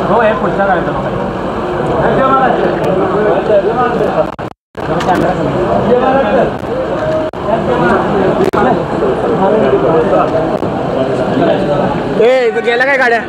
हो हे पुढच्या कार्यक्रम गेला काय गाड्या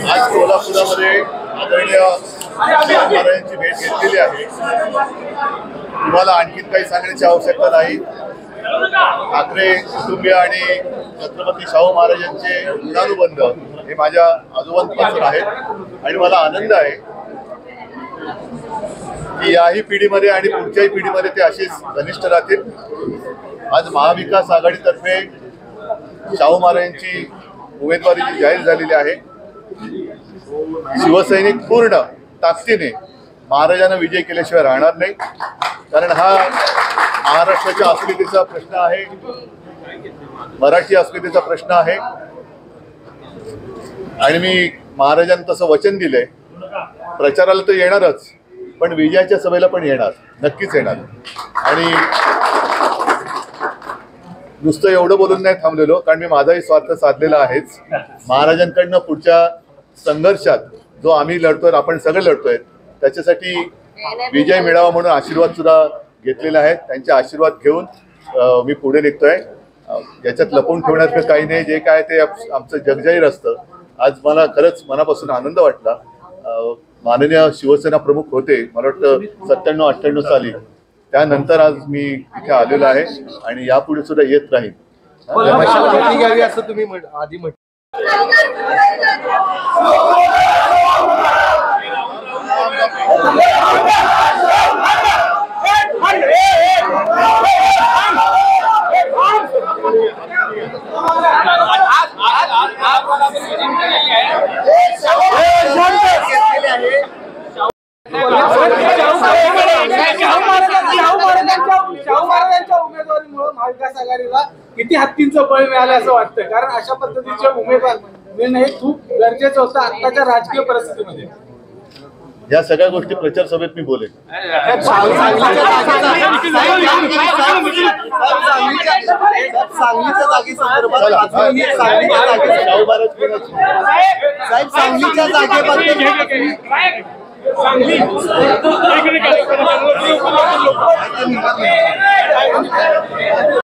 आज कोल्हापुरामध्ये आदरणीय महाराजांची भेट घेतलेली आहे। तुम्हाला आणखीन काही सांगण्याची आवश्यकता नाही। ठाकरे कुटुंबीय आणि छत्रपती शाहू महाराजांचे ऋणानुबंध हे माझ्या आजोबांपासून आहेत आणि मला आनंद आहे की याही पिढीमध्ये आणि पुढच्याही पिढीमध्ये ते अशीच घनिष्ठ राहतील। आज महाविकास आघाडीतर्फे शाहू महाराजांची उमेदवारी जाहीर झालेली आहे। शिवसैनिक पूर्ण ताकदीने महाराजांना विजय केल्याशिवाय राहणार नाही, कारण हा महाराष्ट्राच्या अस्मितेचा प्रश्न आहे, मराठी अस्मितेचा प्रश्न आहे आणि मी महाराजांना तसं वचन दिलंय, प्रचाराला तर येणारच पण विजयाच्या सभेला पण येणार, नक्कीच येणार। आणि नुसतं एवढं बोलून नाही थांबलेलो, कारण मी माझाही स्वार्थ साधलेला आहेच। महाराजांकडनं पुढच्या संघर्षात जो आम्ही लढतोय, आपण सगळे लढतोय, त्याच्यासाठी विजय मिळावा म्हणून आशीर्वाद सुद्धा घेतलेला आहे। त्यांचे आशीर्वाद घेऊन मी पुढे निघतोय। याच्यात लपवून ठेवण्याचं काही नाही, जे काय ते आमचं जगजाहीर असतं। आज मला खरंच मनापासून आनंद वाटला। माननीय शिवसेना प्रमुख होते मला वाटतं 97-98 साली, त्यानंतर आज मी इथे आलेलो आहे आणि यापुढे सुद्धा येत राहील। असं तुम्ही आधी म्हटलं शाहू महाराजांच्या उमेदवारीमुळे महाविकास आघाडीला किती हत्तींचं बळ मिळालं असं वाटतं, कारण अशा पद्धतीचे उमेदवार मिळणं हे खूप गरजेचं होतं आताच्या राजकीय परिस्थितीमध्ये। या सगळ्या गोष्टी प्रचार सभेत मी बोलेन।